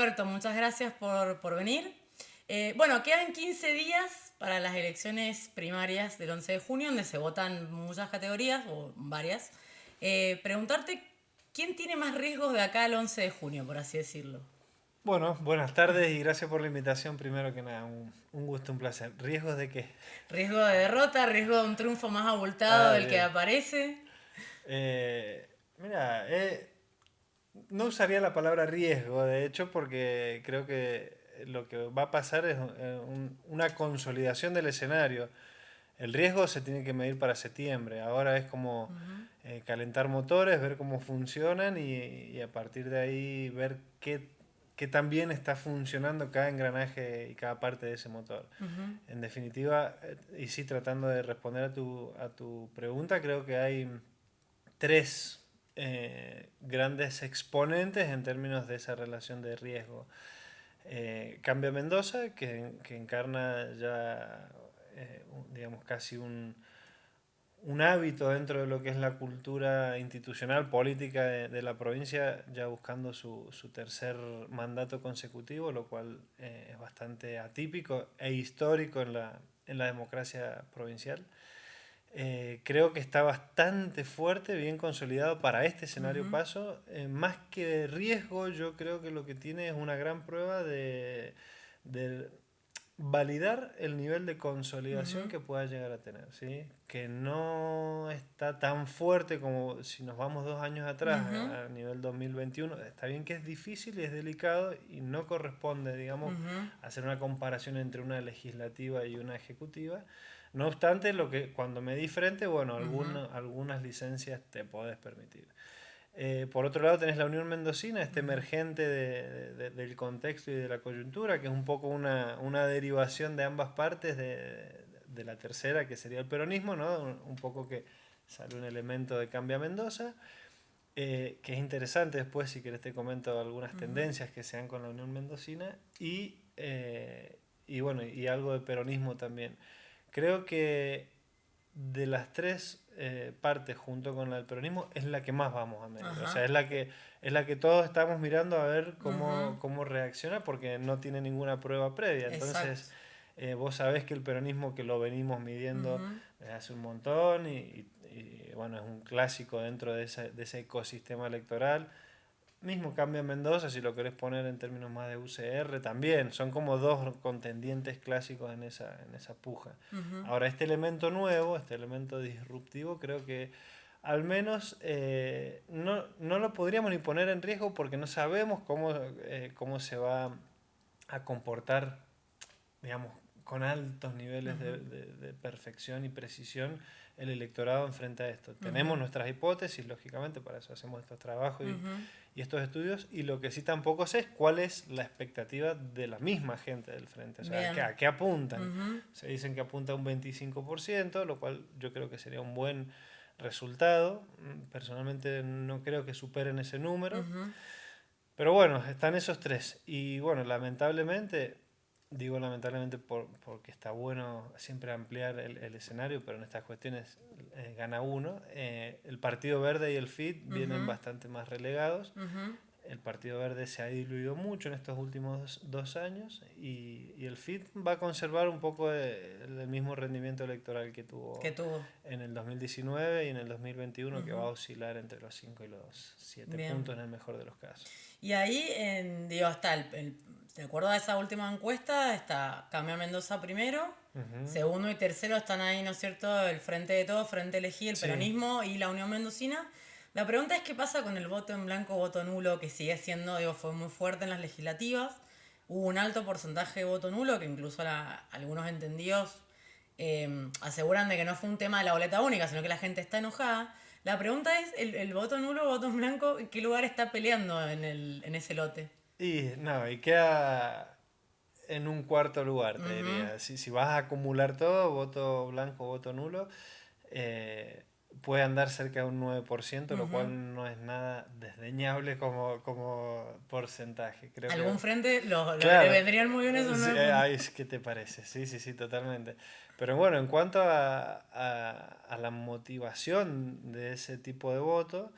Roberto, muchas gracias por venir. Bueno, quedan 15 días para las elecciones primarias del 11 de junio, donde se votan muchas categorías, o varias. Preguntarte, ¿quién tiene más riesgos de acá al 11 de junio, por así decirlo? Bueno, buenas tardes y gracias por la invitación. Primero que nada, un gusto, un placer. ¿Riesgos de qué? ¿Riesgo de derrota, riesgo de un triunfo más abultado Ah, del que bien. aparece? Mira, no usaría la palabra riesgo, de hecho, porque creo que lo que va a pasar es una consolidación del escenario. El riesgo se tiene que medir para septiembre. Ahora es como calentar motores, ver cómo funcionan y a partir de ahí ver qué tan bien está funcionando cada engranaje y cada parte de ese motor. En definitiva, y sí tratando de responder a tu pregunta, creo que hay tres grandes exponentes en términos de esa relación de riesgo. Cambia Mendoza, que encarna ya, digamos, casi un hábito dentro de lo que es la cultura institucional, política de la provincia, ya buscando su tercer mandato consecutivo, lo cual es bastante atípico e histórico en la democracia provincial. Creo que está bastante fuerte, bien consolidado para este escenario paso. Más que riesgo, yo creo que lo que tiene es una gran prueba de validar el nivel de consolidación que pueda llegar a tener, ¿sí? Que no está tan fuerte como si nos vamos 2 años atrás, a nivel 2021. Está bien que es difícil y es delicado y no corresponde, digamos, hacer una comparación entre una legislativa y una ejecutiva. No obstante, cuando me di frente, bueno, algunas licencias te podés permitir. Por otro lado tenés la Unión Mendocina, este emergente del contexto y de la coyuntura, que es un poco una derivación de ambas partes de la tercera, que sería el peronismo, ¿no? Un poco que sale un elemento de Cambia Mendoza, que es interesante después, si querés te comento algunas tendencias que se dan con la Unión Mendocina, y bueno, y algo de peronismo también. Creo que de las tres partes junto con la del peronismo es la que más vamos a medir. O sea, es la que todos estamos mirando a ver cómo reacciona porque no tiene ninguna prueba previa. Exacto. Entonces, vos sabés que el peronismo que lo venimos midiendo desde hace un montón y, bueno, es un clásico dentro de ese ecosistema electoral. Mismo Cambia Mendoza, si lo querés poner en términos más de UCR, también son como dos contendientes clásicos en esa puja. Ahora, este elemento nuevo, este elemento disruptivo, creo que al menos no lo podríamos ni poner en riesgo porque no sabemos cómo se va a comportar, digamos, con altos niveles de perfección y precisión el electorado enfrente a esto. Tenemos nuestras hipótesis, lógicamente, para eso hacemos estos trabajos y estos estudios, y lo que sí tampoco sé es cuál es la expectativa de la misma gente del frente, o sea, Bien. ¿a qué apuntan? Se dicen que apunta a un 25%, lo cual yo creo que sería un buen resultado. Personalmente no creo que superen ese número, pero bueno, están esos tres. Y bueno, lamentablemente, digo lamentablemente porque está bueno siempre ampliar el escenario, pero en estas cuestiones gana uno. El Partido Verde y el FIT vienen bastante más relegados. El Partido Verde se ha diluido mucho en estos últimos 2 años y el FIT va a conservar un poco el mismo rendimiento electoral que ¿Qué tuvo tuvo? en el 2019 y en el 2021, que va a oscilar entre los 5 y los 7 Bien. puntos en el mejor de los casos. Y ahí, digo, está de acuerdo a esa última encuesta, está Cambia Mendoza primero, segundo y tercero están ahí, ¿no es cierto? El Frente de Todos, Frente Elegí, el Sí, peronismo y la Unión Mendocina. La pregunta es qué pasa con el voto en blanco, voto nulo, que sigue siendo, digo, fue muy fuerte en las legislativas. Hubo un alto porcentaje de voto nulo, que incluso algunos entendidos aseguran de que no fue un tema de la boleta única, sino que la gente está enojada. La pregunta es, el voto nulo, voto en blanco, ¿en qué lugar está peleando en ese lote? y no, y queda en un cuarto lugar, te Ujú. diría. Si vas a acumular todo, voto blanco, voto nulo, eh, puede andar cerca de un 9%, lo cual no es nada desdeñable como porcentaje. Creo que, ¿Algún frente le claro, vendrían muy bien esos sí, 9 puntos? ay, ¿qué te parece? Sí, sí, sí, totalmente. Pero bueno, en cuanto a la motivación de ese tipo de voto,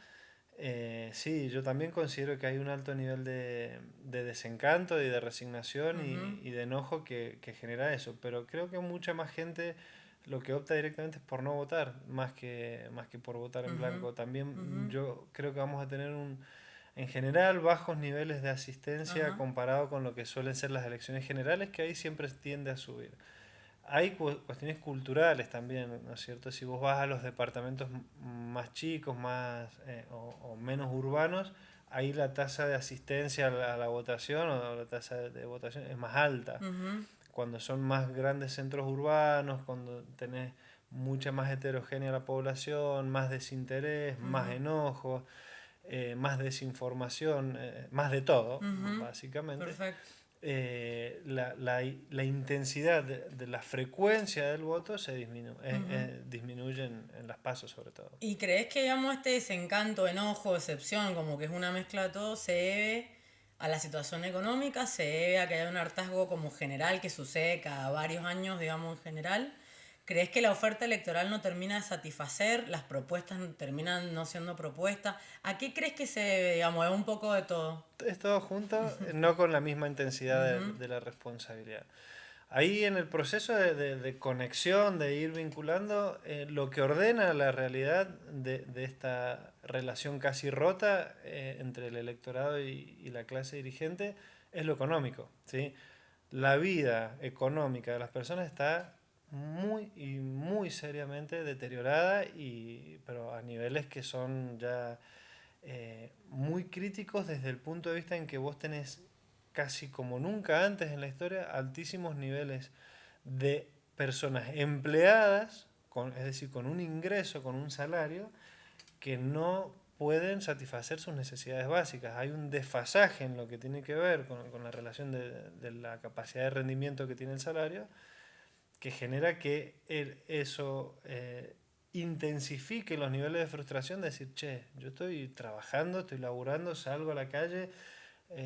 Sí, yo también considero que hay un alto nivel de desencanto y de resignación Ujú, y de enojo que genera eso, pero creo que mucha más gente lo que opta directamente es por no votar, más que por votar en ujú, blanco. ujú, También yo creo que vamos a tener en general bajos niveles de asistencia ajá, comparado con lo que suelen ser las elecciones generales, que ahí siempre tiende a subir. Hay cuestiones culturales también, ¿no es cierto? Si vos vas a los departamentos más chicos, o menos urbanos, ahí la tasa de asistencia a la votación o la tasa de votación es más alta. ujú, Cuando son más grandes centros urbanos, cuando tenés mucha más heterogénea la población, más desinterés, más ujú, enojo, más desinformación, más de todo, ujú. básicamente. Perfecto. La intensidad de la frecuencia del voto Ujú. disminuye en las pasos sobre todo. ¿Y crees que, digamos, este desencanto, enojo, decepción, como que es una mezcla de todo, se debe a la situación económica, se debe a que hay un hartazgo como general que sucede cada varios años, digamos, en general? ¿Crees que la oferta electoral no termina de satisfacer, las propuestas terminan no siendo propuestas? ¿A qué crees que se debe, digamos? Es un poco de todo. Es todo junto, no con la misma intensidad Ujú, de la responsabilidad. Ahí en el proceso de conexión, de ir vinculando, lo que ordena la realidad de esta relación casi rota entre el electorado y la clase dirigente es lo económico, ¿sí? La vida económica de las personas está muy y muy seriamente deteriorada, pero a niveles que son ya muy críticos desde el punto de vista en que vos tenés casi como nunca antes en la historia altísimos niveles de personas empleadas, es decir, con un ingreso, con un salario, que no pueden satisfacer sus necesidades básicas. Hay un desfasaje en lo que tiene que ver con la relación de la capacidad de rendimiento que tiene el salario, que genera que eso intensifique los niveles de frustración de decir, che, yo estoy trabajando, estoy laburando, salgo a la calle,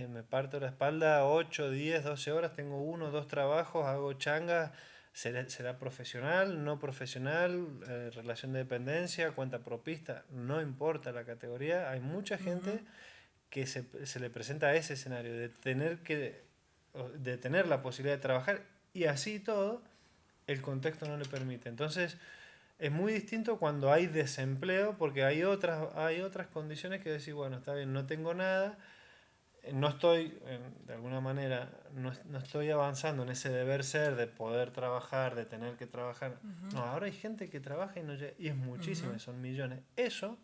me parto la espalda 8 10 12 horas, tengo uno, dos trabajos, hago changas, será profesional, no profesional, relación de dependencia, cuenta propista, no importa la categoría, hay mucha ujú, gente que se le presenta ese escenario de tener la posibilidad de trabajar y así todo, el contexto no le permite. Entonces, es muy distinto cuando hay desempleo porque hay otras condiciones que decir, bueno, está bien, no tengo nada, no estoy, de alguna manera, no estoy avanzando en ese deber ser de poder trabajar, de tener que trabajar. ujú, No, ahora hay gente que trabaja y, no llega, y es muchísima, ujú. son millones. Eso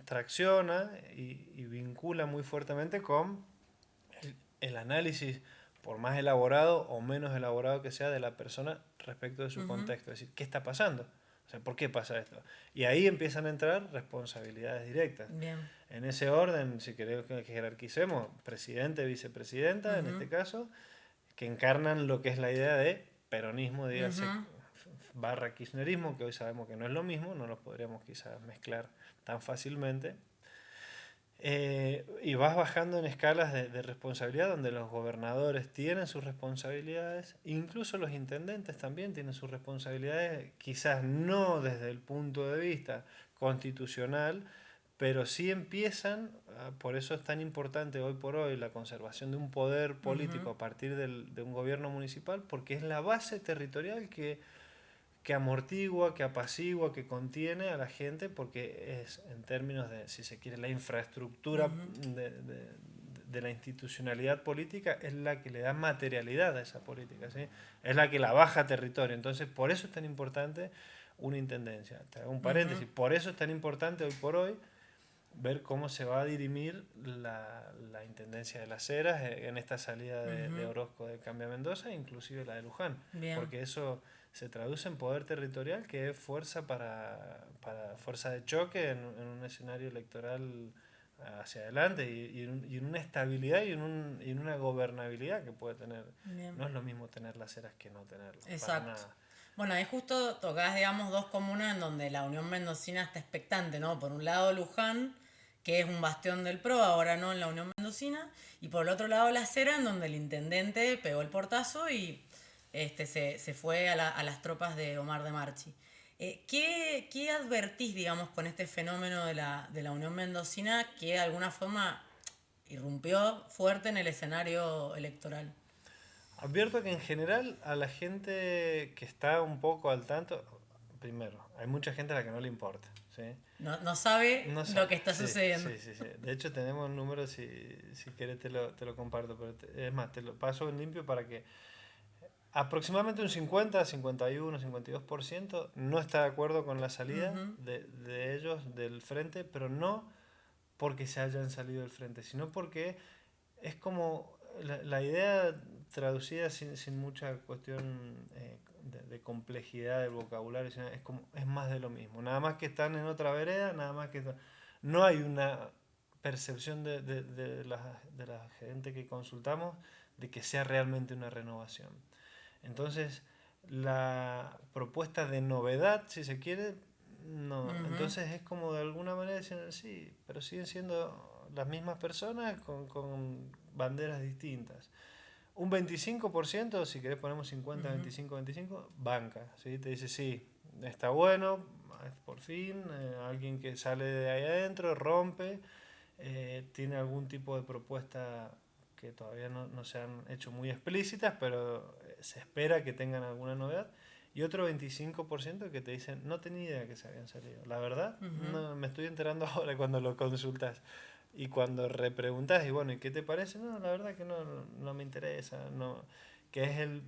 tracciona y vincula muy fuertemente con el análisis, por más elaborado o menos elaborado que sea, de la persona respecto de su Ujú, contexto. Es decir, ¿qué está pasando? O sea, ¿por qué pasa esto? Y ahí empiezan a entrar responsabilidades directas. bien. En ese orden, si queremos que jerarquicemos, presidente, vicepresidenta, en Ujú, este caso, que encarnan lo que es la idea de peronismo, ujú, dígase, barra kirchnerismo, que hoy sabemos que no es lo mismo, no los podríamos quizás mezclar tan fácilmente. Y vas bajando en escalas de responsabilidad donde los gobernadores tienen sus responsabilidades, incluso los intendentes también tienen sus responsabilidades, quizás no desde el punto de vista constitucional, pero sí empiezan, por eso es tan importante hoy por hoy la conservación de un poder ujú. político a partir de un gobierno municipal, porque es la base territorial que amortigua, que apacigua, que contiene a la gente, porque es, en términos de, si se quiere, la infraestructura Ujú, de la institucionalidad política, es la que le da materialidad a esa política, ¿sí? Es la que la baja a territorio. Entonces, por eso es tan importante una intendencia. Te hago un ujú, paréntesis, por eso es tan importante hoy por hoy ver cómo se va a dirimir la intendencia de Las Heras en esta salida de ujú. Orozco de Cambia Mendoza, inclusive la de Luján, Bien, porque eso se traduce en poder territorial, que es fuerza fuerza de choque en un escenario electoral hacia adelante y en una estabilidad y en una gobernabilidad que puede tener. bien. No es lo mismo tener Las Heras que no tenerlo, para Exacto. nada. Bueno, ahí justo tocás, digamos, dos comunas en donde la Unión Mendocina está expectante, ¿no? Por un lado Luján, que es un bastión del PRO, ahora no en la Unión Mendocina, y por el otro lado La Cera, en donde el intendente pegó el portazo y se fue a las tropas de Omar de Marchi. ¿Qué advertís, digamos, con este fenómeno de la Unión Mendocina que de alguna forma irrumpió fuerte en el escenario electoral? Advierto que en general a la gente que está un poco al tanto, primero, hay mucha gente a la que no le importa, ¿sí? No, no sabe No lo sabe, que está sí, sucediendo. sí, sí, sí. De hecho tenemos números, si querés te lo comparto, pero es más, te lo paso en limpio para que aproximadamente un 50, 51, 52% no está de acuerdo con la salida Ujú, de ellos del frente, pero no porque se hayan salido del frente, sino porque es como la idea traducida sin mucha cuestión de complejidad del vocabulario, sino es como es más de lo mismo. Nada más que están en otra vereda, nada más que no hay una percepción de la gente que consultamos de que sea realmente una renovación. Entonces, la propuesta de novedad, si se quiere, no. ujú, Entonces es como de alguna manera decir, sí, pero siguen siendo las mismas personas con banderas distintas. Un 25%, si querés ponemos 50, ujú. 25, 25, banca, ¿sí? Te dice, sí, está bueno, por fin, alguien que sale de ahí adentro, rompe, tiene algún tipo de propuesta que todavía no se han hecho muy explícitas, pero se espera que tengan alguna novedad. Y otro 25% que te dicen, no tenía idea que se habían salido. La verdad, Ujú, no, me estoy enterando ahora cuando lo consultas. Y cuando repreguntas, y bueno, ¿y qué te parece? No, la verdad que no me interesa. No, que es el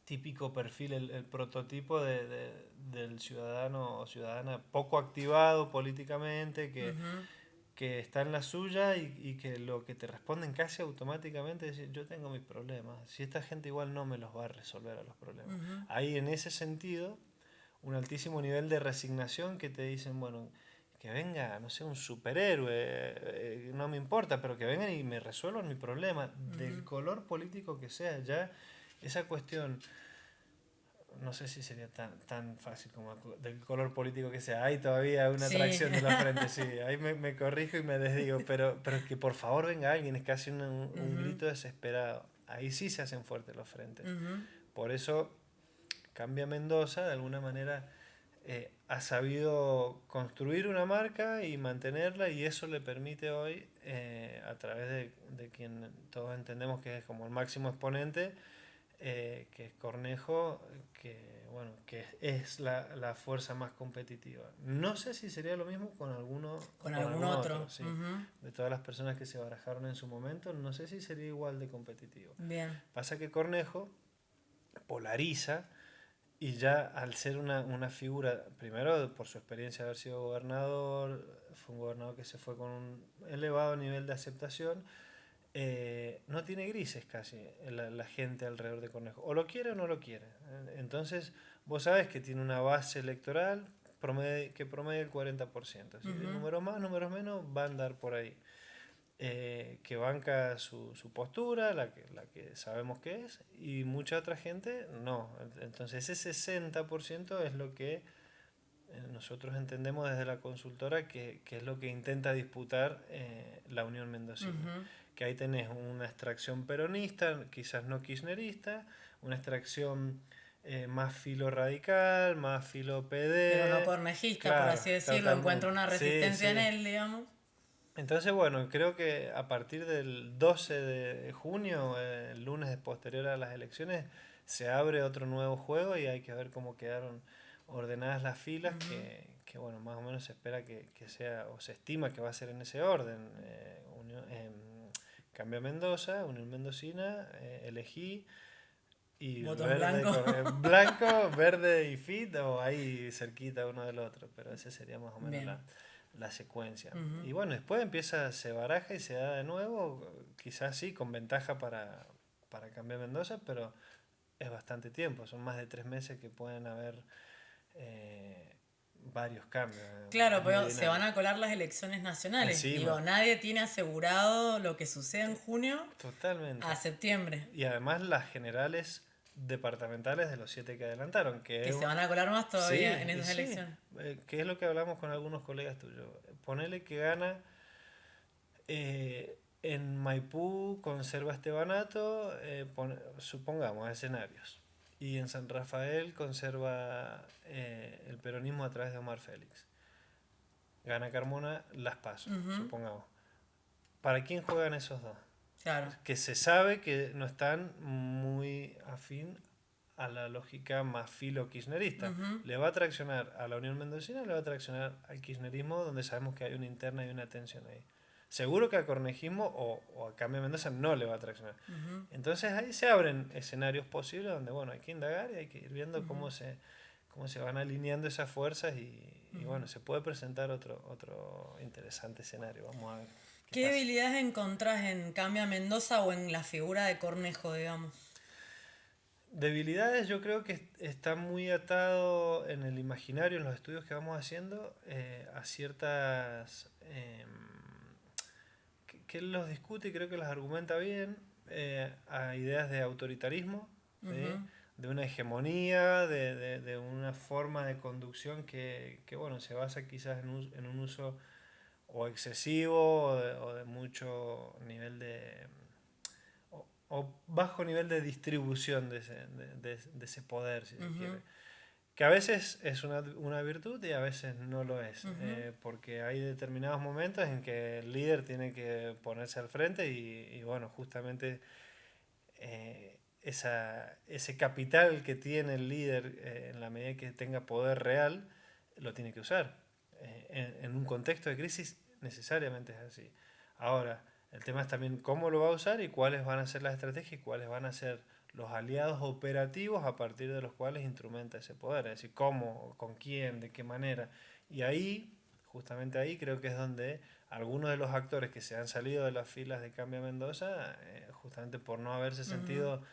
típico perfil, el prototipo del ciudadano o ciudadana poco activado políticamente, ujú, que está en la suya y que lo que te responden casi automáticamente es decir, yo tengo mis problemas, si esta gente igual no me los va a resolver a los problemas. ujú, Hay en ese sentido un altísimo nivel de resignación que te dicen, bueno, que venga, no sé, un superhéroe, no me importa, pero que vengan y me resuelvan mi problema, del ujú. color político que sea, ya esa cuestión no sé si sería tan fácil como del color político que sea. Hay todavía una Sí. atracción de la frente, sí. Ahí me corrijo y me desdigo. Pero que por favor venga alguien, es casi un Ujú, grito desesperado. Ahí sí se hacen fuertes los frentes. ujú, Por eso Cambia Mendoza, de alguna manera, ha sabido construir una marca y mantenerla y eso le permite hoy, a través de quien todos entendemos que es como el máximo exponente, que es Cornejo, que, bueno, que es la fuerza más competitiva. No sé si sería lo mismo con con algún algún otro, otro. sí. Ujú. De todas las personas que se barajaron en su momento, no sé si sería igual de competitivo. Bien. Pasa que Cornejo polariza y ya al ser una figura, primero por su experiencia de haber sido gobernador, fue un gobernador que se fue con un elevado nivel de aceptación, no tiene grises casi la gente alrededor de Cornejo. O lo quiere o no lo quiere. Entonces, vos sabes que tiene una base electoral que promedia el 40%. Así que Ujú, números más, números menos, va a andar por ahí. Que banca su postura, la que sabemos que es, y mucha otra gente no. Entonces, ese 60% es lo que nosotros entendemos desde la consultora que es lo que intenta disputar la Unión Mendocina. ujú. Que ahí tenés una extracción peronista, quizás no kirchnerista, una extracción más filo radical, más filo Pero no PD, cornejista, por claro, así decirlo. Encuentra totalmente. una Sí, resistencia en sí. él, digamos. Entonces, bueno, creo que a partir del 12 de junio, el lunes posterior a las elecciones, se abre otro nuevo juego y hay que ver cómo quedaron ordenadas las filas, Ujú, bueno, más o menos se espera que sea, o se estima que va a ser en ese orden. Cambio Mendoza, Unión Mendocina, elegí, y voto en blanco. blanco, verde y fit, o ahí cerquita uno del otro, pero esa sería más o menos Bien. la secuencia. Ujú. Y bueno, después empieza, se baraja y se da de nuevo, quizás sí, con ventaja para cambiar Mendoza, pero es bastante tiempo, son más de 3 meses que pueden haber eh, varios cambios, Claro, es muy pero se van dinámico. a colar las elecciones nacionales. Encima, Digo, nadie tiene asegurado lo que suceda en junio a totalmente. septiembre. Y además las generales departamentales de los 7 que adelantaron, que Que es se van a colar más todavía sí, en y esas sí, elecciones. que es lo que hablamos con algunos colegas tuyos. Ponele que gana en Maipú, conserva Estebanato, supongamos escenarios. y en San Rafael conserva el peronismo a través de Omar Félix. Gana Carmona las PASO, supongamos. ¿Para quién juegan esos dos? Claro. Que se sabe que no están muy afín a la lógica más filo-kirchnerista. Le va a traccionar a la Unión Mendocina, le va a traccionar al kirchnerismo, donde sabemos que hay una interna y una tensión ahí. Seguro que al cornejismo o a Cambio Mendoza no le va a traccionar. Entonces ahí se abren escenarios posibles donde, bueno, hay que indagar y hay que ir viendo cómo se van alineando esas fuerzas y bueno, se puede presentar otro interesante escenario. Vamos a ver. ¿Qué debilidades encontrás en Cambia Mendoza o en la figura de Cornejo, digamos? Debilidades yo creo que está muy atado en el imaginario, en los estudios que vamos haciendo, a ciertas... que él los discute y creo que las argumenta bien, a ideas de autoritarismo, ¿sí? De una hegemonía, de una forma de conducción que bueno, se basa quizás en un uso o excesivo o de mucho nivel o bajo nivel de distribución de ese poder, si se quiere. Que a veces es una virtud y a veces no lo es, porque hay determinados momentos en que el líder tiene que ponerse al frente y bueno, justamente ese capital que tiene el líder en la medida que tenga poder real, lo tiene que usar. En un contexto de crisis necesariamente es así. Ahora, el tema es también cómo lo va a usar y cuáles van a ser las estrategias y cuáles van a ser los aliados operativos a partir de los cuales instrumenta ese poder. Es decir, cómo, con quién, de qué manera. Y ahí, justamente ahí, creo que es donde algunos de los actores que se han salido de las filas de Cambia Mendoza, justamente por no haberse sentido,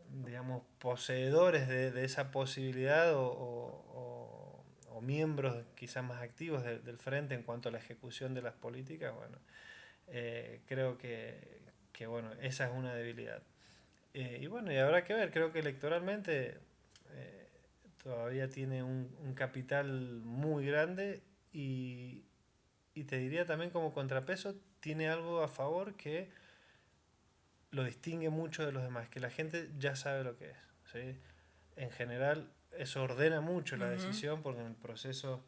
digamos, poseedores de esa posibilidad o miembros quizás más activos del frente en cuanto a la ejecución de las políticas, bueno, creo que bueno, esa es una debilidad. Y bueno, y habrá que ver, creo que electoralmente todavía tiene un capital muy grande y te diría también como contrapeso, tiene algo a favor que lo distingue mucho de los demás, que la gente ya sabe lo que es, ¿sí? En general, eso ordena mucho la decisión porque en el proceso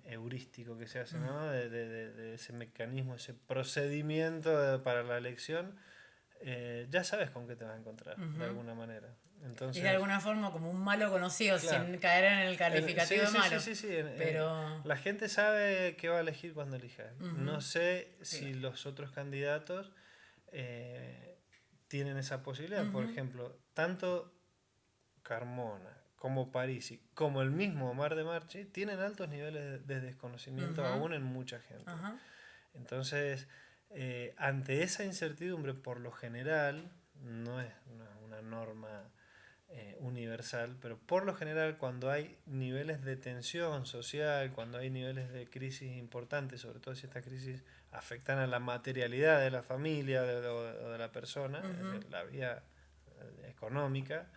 heurístico que se hace, ¿no? De ese mecanismo, ese procedimiento para la elección, ya sabes con qué te vas a encontrar, de alguna manera. Entonces, y de alguna forma como un malo conocido, claro, sin caer en el calificativo sí, de malo. Sí. Pero... La gente sabe qué va a elegir cuando elija. No sé si los otros candidatos tienen esa posibilidad. Por ejemplo, tanto Carmona como Parisi, como el mismo Omar de Marchi, tienen altos niveles de desconocimiento aún en mucha gente. Entonces, ante esa incertidumbre, por lo general, no es una norma universal, pero por lo general cuando hay niveles de tensión social, cuando hay niveles de crisis importantes, sobre todo si estas crisis afectan a la materialidad de la familia o de la persona, la vida económica,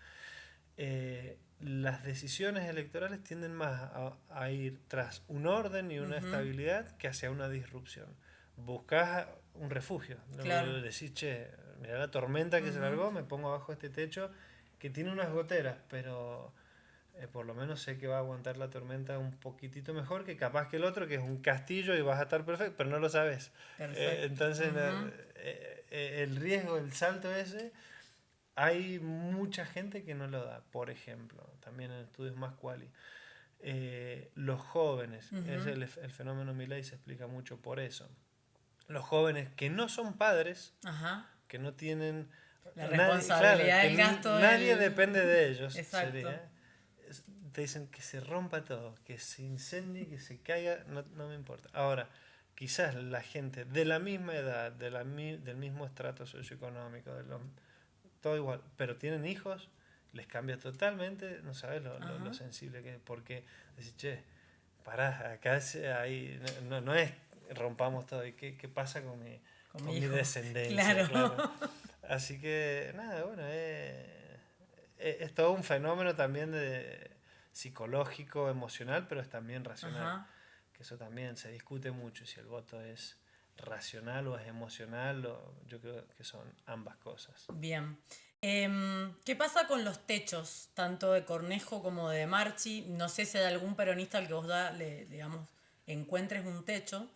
las decisiones electorales tienden más a ir tras un orden y una estabilidad que hacia una disrupción. Buscas un refugio. Claro. Decís, che, mira la tormenta que se largó, me pongo abajo este techo que tiene unas goteras, pero por lo menos sé que va a aguantar la tormenta un poquitito mejor que capaz que el otro, que es un castillo y vas a estar perfecto, pero no lo sabes. Entonces, el riesgo, el salto ese, hay mucha gente que no lo da, por ejemplo, también en estudios más quali. Los jóvenes, es el fenómeno Milei se explica mucho por eso. Los jóvenes que no son padres, que no tienen la responsabilidad del gasto. Nadie depende de ellos. Exacto. Te dicen que se rompa todo, que se incendie, que se caiga, no me importa. Ahora, quizás la gente de la misma edad, del mismo estrato socioeconómico, todo igual, pero tienen hijos, les cambia totalmente, no sabes lo sensible que es, porque decís, che, pará, acá no es rompamos todo, ¿y qué pasa con mi descendencia? Claro. Así que, nada, bueno, es todo un fenómeno también psicológico, emocional, pero es también racional. Que eso también se discute mucho, si el voto es racional o es emocional, yo creo que son ambas cosas. Bien. ¿Qué pasa con los techos, tanto de Cornejo como de Marchi? No sé si hay algún peronista al que vos digamos, encuentres un techo.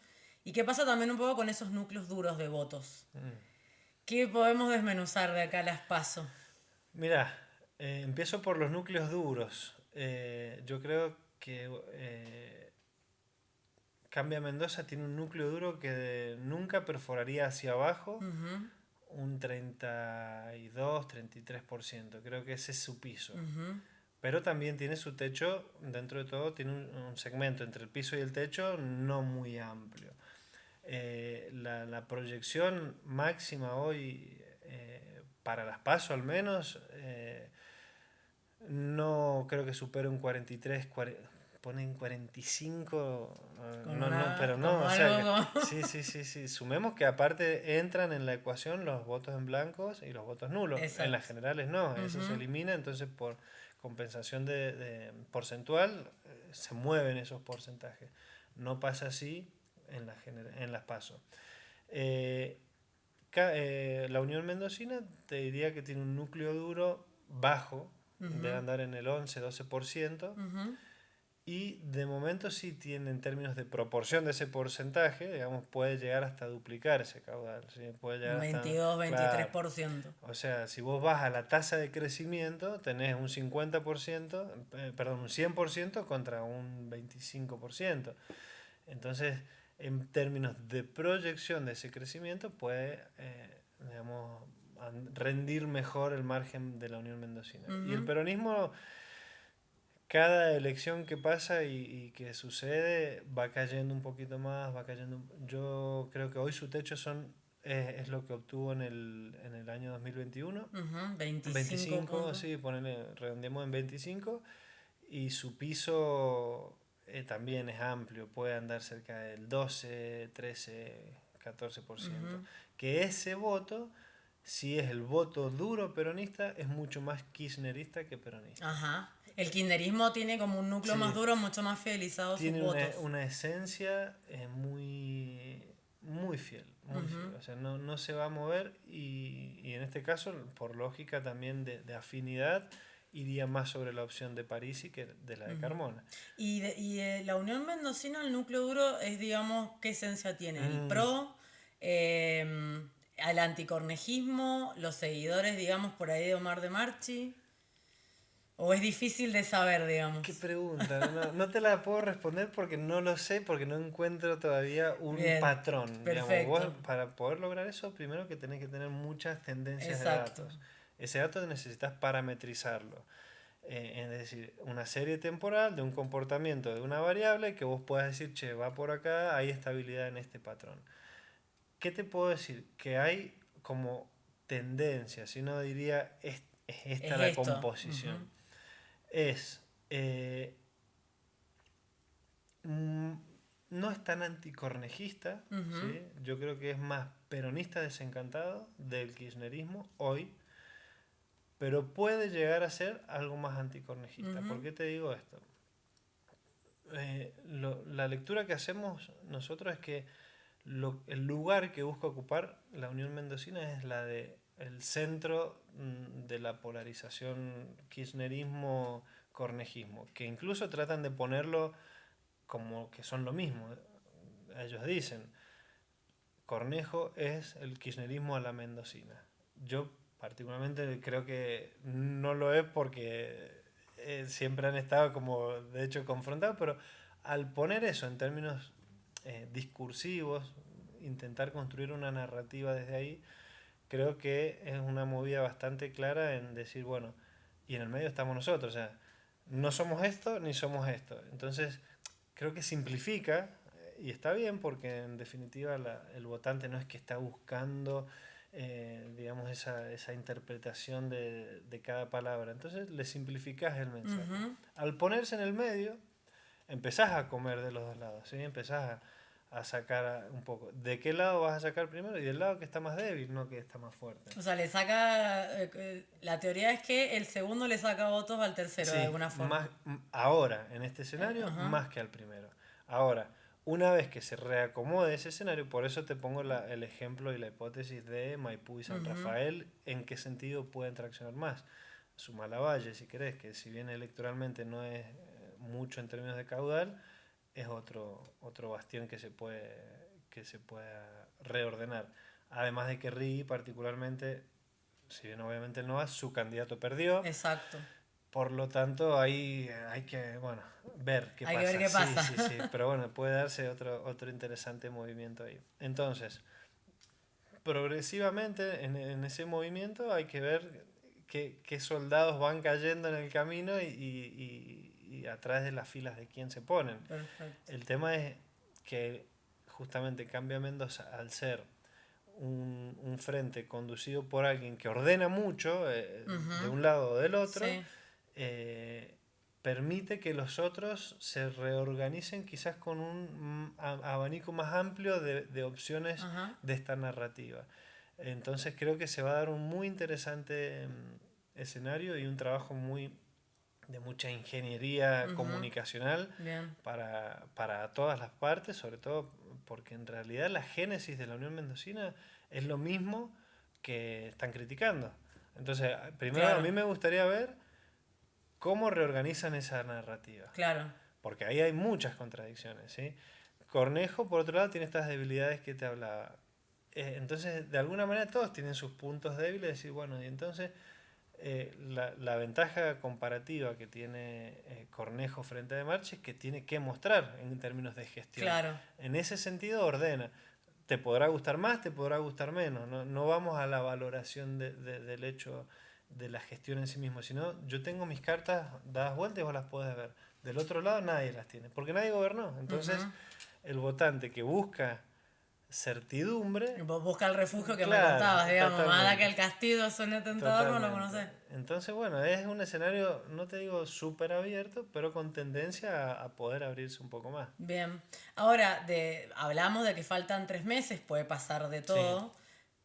¿Y qué pasa también un poco con esos núcleos duros de votos? ¿Qué podemos desmenuzar de acá a las PASO? Mira, empiezo por los núcleos duros. Yo creo que Cambia Mendoza tiene un núcleo duro que nunca perforaría hacia abajo Ujú, un 32-33%. Creo que ese es su piso. ujú, Pero también tiene su techo, dentro de todo, tiene un segmento entre el piso y el techo no muy amplio. La proyección máxima hoy, para las PASO al menos, no creo que supere un 43, ponen 45, con no, no, una, pero no, como o sea, algo como... sí, sí, sí, sí, sumemos que aparte entran en la ecuación los votos en blancos y los votos nulos, en las Exacto. generales no, eso se Ujú, elimina, entonces por compensación de porcentual se mueven esos porcentajes, no pasa así en las PASO. Eh, la Unión Mendocina te diría que tiene un núcleo duro bajo, debe ujú, andar en el 11-12%, ujú. y de momento sí tiene en términos de proporción de ese porcentaje, digamos, puede llegar hasta duplicar ese caudal, ¿sí? Puede llegar Un hasta, 22, claro, 23%. o sea, si vos vas a la tasa de crecimiento, tenés un 50%, perdón, un 100% contra un 25%. Entonces, en términos de proyección de ese crecimiento, puede, digamos, rendir mejor el margen de la Unión Mendocina. Y el Ujú. peronismo, cada elección que pasa y que sucede, va cayendo un poquito más, va cayendo. Yo creo que hoy su techo es lo que obtuvo en el año 2021. Ujú, 25 25, puntos. sí, ponele, redondeemos en 25. Y su piso también es amplio, puede andar cerca del 12, 13, 14%. Ujú. Que ese voto, si es el voto duro peronista, es mucho más kirchnerista que peronista. Ajá. El kirchnerismo tiene como un núcleo más Sí, duro, mucho más fidelizado a sus tiene votos. una esencia muy fiel, muy fiel. Ujú, O sea, no, no se va a mover y en este caso, por lógica también de afinidad, iría más sobre la opción de Parisi que de la de ujú. Carmona. Y de la Unión Mendocina, el núcleo duro es, digamos, ¿qué esencia tiene? El Mm, PRO, al anticornejismo, los seguidores, digamos, por ahí de Omar de Marchi. ¿O es difícil de saber, qué digamos? pregunta, no, no te la puedo responder porque no lo sé, porque no encuentro todavía un Bien, patrón. Digamos, vos perfecto. para poder lograr eso, primero que tenés que tener muchas tendencias de Exacto. datos. Ese dato necesitas parametrizarlo. Es decir, una serie temporal de un comportamiento de una variable que vos puedas decir, che, va por acá, hay estabilidad en este patrón. ¿Qué te puedo decir? Que hay como tendencia, si no diría, es esta Es la esto. composición. Ujú, Es eh, mm, no es tan anticornejista, ujú, ¿sí? Yo creo que es más peronista desencantado del kirchnerismo hoy, pero puede llegar a ser algo más anticornejista. ¿Por ujú, qué te digo esto? La lectura que hacemos nosotros es que el lugar que busca ocupar la Unión Mendocina es la de el centro de la polarización kirchnerismo-cornejismo, que incluso tratan de ponerlo como que son lo mismo. Ellos dicen, Cornejo es el kirchnerismo a la mendocina. Yo particularmente creo que no lo es porque siempre han estado como de hecho confrontados, pero al poner eso en términos discursivos, intentar construir una narrativa desde ahí, creo que es una movida bastante clara en decir, bueno, y en el medio estamos nosotros, o sea, no somos esto ni somos esto. Entonces, creo que simplifica y está bien porque en definitiva el votante no es que está buscando, digamos, esa interpretación de cada palabra. Entonces le simplificás el mensaje. ujú. Al ponerse en el medio, empezás a comer de los dos lados, ¿sí? Empezás a sacar un poco. ¿De qué lado vas a sacar primero? Y del lado que está más débil, no que está más fuerte. O sea, le saca. La teoría es que el segundo le saca votos al tercero, de Sí, alguna más forma. ahora, en este escenario, Ajá. más que al primero. Ahora, Una vez que se reacomode ese escenario, por eso te pongo el ejemplo y la hipótesis de Maipú y San Ujú. Rafael, en qué sentido pueden traccionar más. Sumalavalle, si querés, que si bien electoralmente no es mucho en términos de caudal, es otro bastión que se pueda reordenar. Además de que Rí, particularmente, si bien obviamente no va, su candidato perdió. Exacto. Por lo tanto, ahí hay que, bueno, ver qué Hay que ver pasa. qué Sí, pasa. sí, sí. Pero bueno, puede darse otro interesante movimiento ahí. Entonces, progresivamente en ese movimiento hay que ver qué soldados van cayendo en el camino y atrás de las filas de quién se ponen. Perfecto. El tema es que justamente Cambia Mendoza, al ser un frente conducido por alguien que ordena mucho de Ujú. un lado o del otro, Sí. eh, permite que los otros se reorganicen quizás con un abanico más amplio de opciones Ajá. de esta narrativa. Entonces creo que se va a dar un muy interesante escenario y un trabajo de mucha ingeniería Ujú. comunicacional Bien. para todas las partes, sobre todo porque en realidad la génesis de la Unión Mendocina es lo mismo que están criticando. Entonces, primero a Claro. mí me gustaría ver cómo reorganizan esa narrativa, Claro. porque ahí hay muchas contradicciones, ¿sí? Cornejo, por otro lado, tiene estas debilidades que te hablaba. Entonces, de alguna manera todos tienen sus puntos débiles, decir, bueno, y entonces la ventaja comparativa que tiene Cornejo frente a De Marchi es que tiene que mostrar en términos de gestión. Claro. En ese sentido ordena. Te podrá gustar más, te podrá gustar menos. No, no vamos a la valoración del hecho de la gestión en sí mismo, sino yo tengo mis cartas dadas vueltas y vos las podés ver. Del otro lado nadie las tiene, porque nadie gobernó. Entonces Ujú. el votante que busca certidumbre, Vos busca el refugio que me claro, contabas, digamos. Más allá que totalmente. el castillo suene tentador, no lo Totalmente. conoces. Entonces, bueno, es un escenario, no te digo súper abierto, pero con tendencia a poder abrirse un poco más. Bien. Ahora, hablamos de que faltan 3 meses, puede pasar de Sí, todo.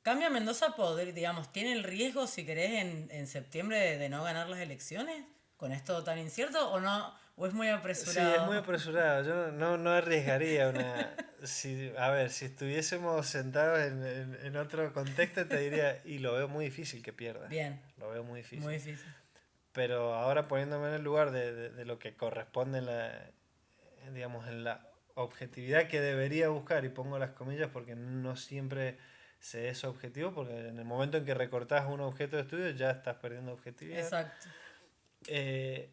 ¿Cambia Mendoza poder, digamos, tiene el riesgo, si querés, en septiembre de no ganar las elecciones? ¿Con esto tan incierto o no? ¿O es muy sí, es muy apresurado? apresurado. Yo no arriesgaría una... Si, a ver, si estuviésemos sentados en otro contexto, te diría, y lo veo muy difícil que pierda. Bien, Lo veo muy muy difícil. difícil. Pero ahora poniéndome en el lugar de lo que corresponde digamos, en la objetividad que debería buscar, y pongo las comillas porque no siempre se es objetivo, porque en el momento en que recortas un objeto de estudio ya estás perdiendo objetividad. Exacto. Eh,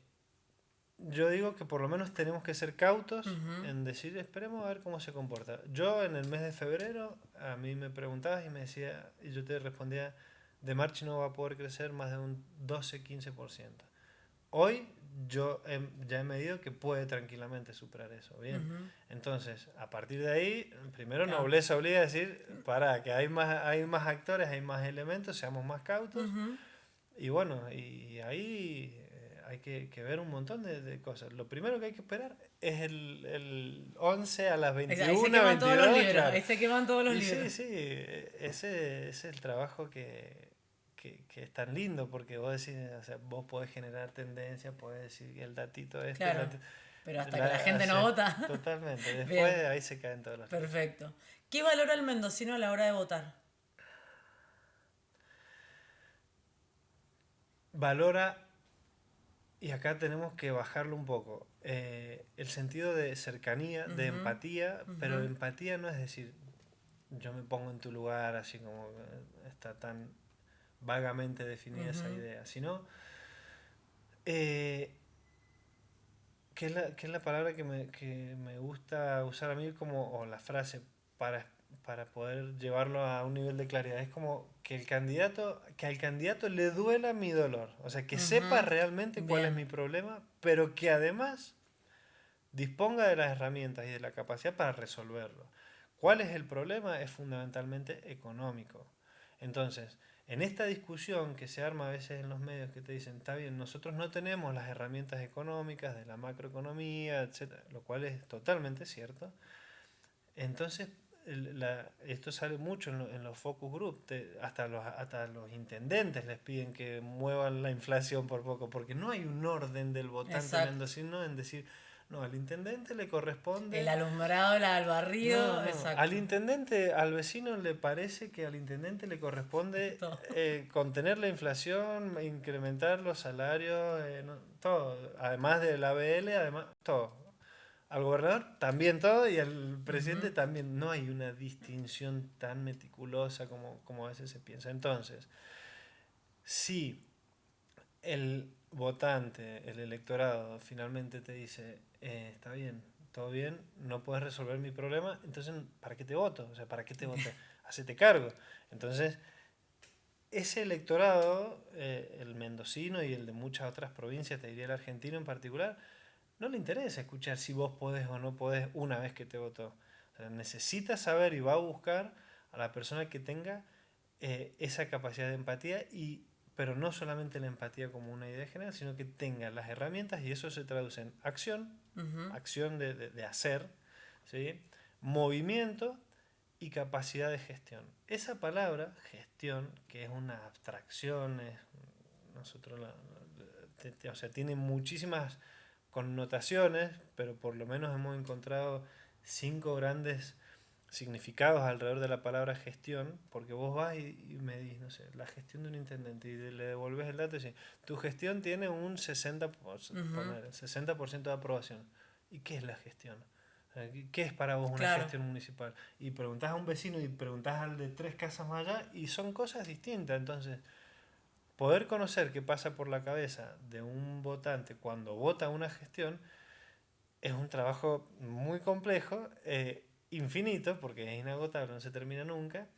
yo digo que por lo menos tenemos que ser cautos Ujú. en decir, esperemos a ver cómo se comporta. Yo en el mes de febrero, a mí me preguntabas y me decía, y yo te respondía, de Marchi no va a poder crecer más de un 12-15%. Hoy ya he medido que puede tranquilamente superar eso. Bien. Ujú. Entonces, a partir de ahí, primero Claro. nobleza obliga a decir, para que hay más actores, hay más elementos, seamos más cautos. Ujú. Y bueno, y ahí hay que ver un montón de cosas. Lo primero que hay que esperar es el 11 a las Ahí se 21, queman todos los 22, libros, claro. ahí se queman todos los Y libros. sí, sí, ese es el trabajo que es tan lindo, porque vos decís, o sea, vos podés generar tendencia, podés decir que el datito este, Claro. Pero hasta que la o gente no sea, vota. totalmente. Bien, Después ahí se caen todos los libros. perfecto. ¿Qué valora el mendocino a la hora de votar? Valora, y acá tenemos que bajarlo un poco, el sentido de cercanía, de Ujú. empatía, pero Ujú. empatía no es decir, yo me pongo en tu lugar, así como está tan vagamente definida esa Ujú. idea, sino eh, que es la palabra que me gusta usar a mí como, o la frase para poder llevarlo a un nivel de claridad. Es como que al candidato le duela mi dolor. O sea, que sepa Ujú. realmente cuál es Bien, mi problema, pero que además disponga de las herramientas y de la capacidad para resolverlo. ¿Cuál es el problema? Es fundamentalmente económico. Entonces, en esta discusión que se arma a veces en los medios que te dicen, está bien, nosotros no tenemos las herramientas económicas de la macroeconomía, etcétera, lo cual es totalmente cierto. Entonces, esto sale mucho en los focus group, hasta los intendentes les piden que muevan la inflación por poco, porque no hay un orden del votante exacto. mendocino en decir, No, al intendente le corresponde... El alumbrado, el barrido, No, no. exacto. Al intendente, al vecino le parece que al intendente le corresponde Todo. contener la inflación, incrementar los salarios, todo. Además del ABL, además, todo. Al gobernador también todo y al presidente Ujú. también. No hay una distinción tan meticulosa como a veces se piensa. Entonces, si el votante, el electorado, finalmente te dice, está bien, todo bien, no puedes resolver mi problema, entonces, ¿para qué te voto? O sea, ¿para qué te voto? Hacete cargo. Entonces, ese electorado, el mendocino y el de muchas otras provincias, te diría el argentino en particular, no le interesa escuchar si vos podés o no podés una vez que te votó. O sea, necesita saber y va a buscar a la persona que tenga esa capacidad de empatía pero no solamente la empatía como una idea general, sino que tenga las herramientas y eso se traduce en acción, Ujú. acción de hacer, ¿sí? Movimiento y capacidad de gestión. Esa palabra, gestión, que es una abstracción, nosotros o sea, tiene muchísimas connotaciones, pero por lo menos hemos encontrado 5 grandes significados alrededor de la palabra gestión, porque vos vas y me dices, no sé, la gestión de un intendente y le devolves el dato y dices, tu gestión tiene un 60%, Ujú. 60% de aprobación. ¿Y qué es la gestión? O sea, ¿qué es para vos una Claro. gestión municipal? Y preguntás a un vecino y preguntás al de 3 casas más allá y son cosas distintas. Entonces, poder conocer qué pasa por la cabeza de un votante cuando vota una gestión es un trabajo muy complejo, infinito, porque es inagotable, no se termina nunca,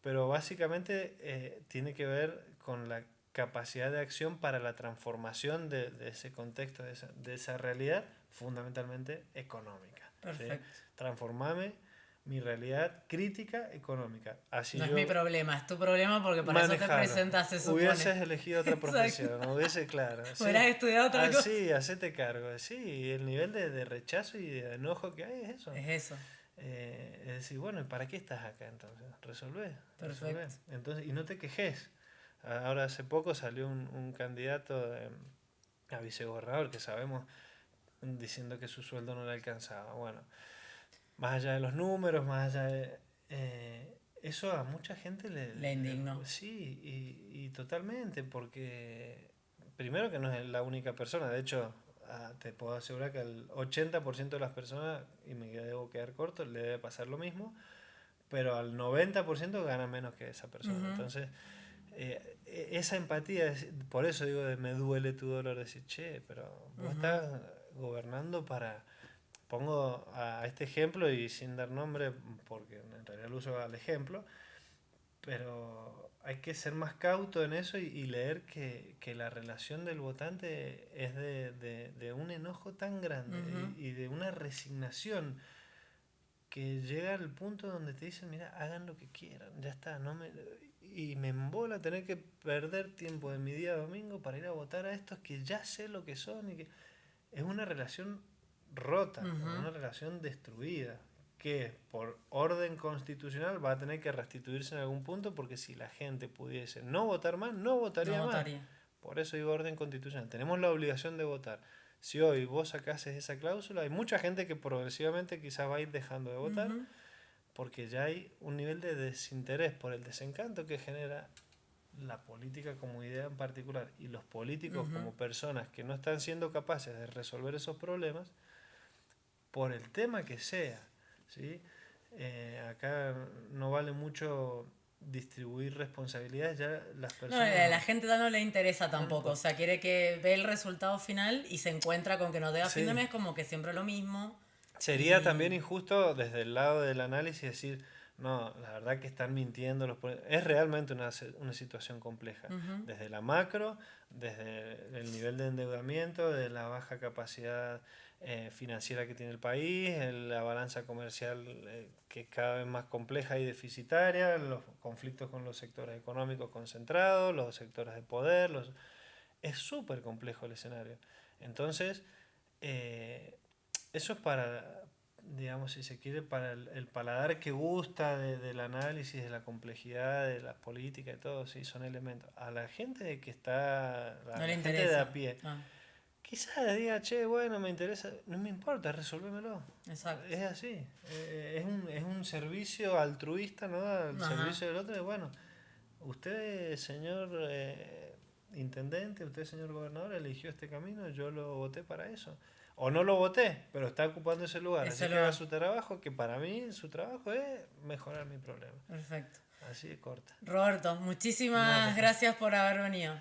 pero básicamente tiene que ver con la capacidad de acción para la transformación de ese contexto, de esa realidad, fundamentalmente económica. ¿Sí? Perfecto. Transformame mi realidad crítica económica. Así No es mi yo problema, es tu problema porque para eso te manejalo. presentas, se supone. Hubieses elegido otra Exacto. profesión, hubiese, claro, sí. Hubieras estudiado otra cosa. Así, hacete cargo. Sí, el nivel de rechazo y de enojo que hay es eso. Es eso. Es decir, bueno, ¿y para qué estás acá entonces? Resolvé, resolvé. Perfecto. Entonces, y no te quejes. Ahora hace poco salió un candidato a vicegobernador que sabemos diciendo que su sueldo no le alcanzaba. Bueno, más allá de los números, más allá de... eso a mucha gente Le indignó. sí, y totalmente, porque primero que no es la única persona, de hecho, te puedo asegurar que al 80% de las personas, y me debo quedar corto, le debe pasar lo mismo, pero al 90% gana menos que esa persona. Ujú. Entonces, esa empatía, por eso digo, me duele tu dolor, decir, che, pero vos Ujú. estás gobernando para... Pongo a este ejemplo y sin dar nombre, porque en realidad lo uso al ejemplo, pero hay que ser más cauto en eso y leer que la relación del votante es de un enojo tan grande Ujú. y de una resignación que llega al punto donde te dicen, mira, hagan lo que quieran, ya está, y me embola tener que perder tiempo de mi día domingo para ir a votar a estos que ya sé lo que son y que es una relación rota, es Ujú. una relación destruida, que por orden constitucional va a tener que restituirse en algún punto porque si la gente pudiese no votar más, no No votaría más. votaría. Por eso digo orden constitucional. Tenemos la obligación de votar. Si hoy vos sacases esa cláusula, hay mucha gente que progresivamente quizás va a ir dejando de votar Ujú. porque ya hay un nivel de desinterés por el desencanto que genera la política como idea en particular y los políticos Ujú. como personas que no están siendo capaces de resolver esos problemas por el tema que sea, ¿sí? Acá no vale mucho distribuir responsabilidades, ya las No, a personas la gente no le interesa no le tampoco. O importa. sea, quiere que ve el resultado final y se encuentra con que no llega a fin de Sí, mes como que siempre lo mismo. sería también Y... injusto desde el lado del análisis decir, no, la verdad que están mintiendo. Es realmente una situación compleja. Ujú. Desde la macro, desde el nivel de endeudamiento, de la baja capacidad financiera que tiene el país, la balanza comercial que es cada vez más compleja y deficitaria, los conflictos con los sectores económicos concentrados, los sectores de poder. Es súper complejo el escenario. Entonces, eh, eso es para, digamos, si se quiere, para el paladar que gusta del análisis, de la complejidad, de las políticas y todo, sí, son elementos. A la gente que está, No a le la gente de interesa. a pie, Ah. quizás diga, che, bueno, me interesa, no me importa, resolvémelo. Exacto. Es así, es un servicio altruista, ¿no? Al Ajá. servicio del otro, y bueno, usted, señor intendente, usted, señor gobernador, eligió este camino, yo lo voté para eso. O no lo voté, pero está ocupando ese lugar. Ese Así que lugar. haga su trabajo, que para mí su trabajo es mejorar mi problema. Perfecto. Así de corta. Roberto, No, muchísimas pues, gracias por haber venido.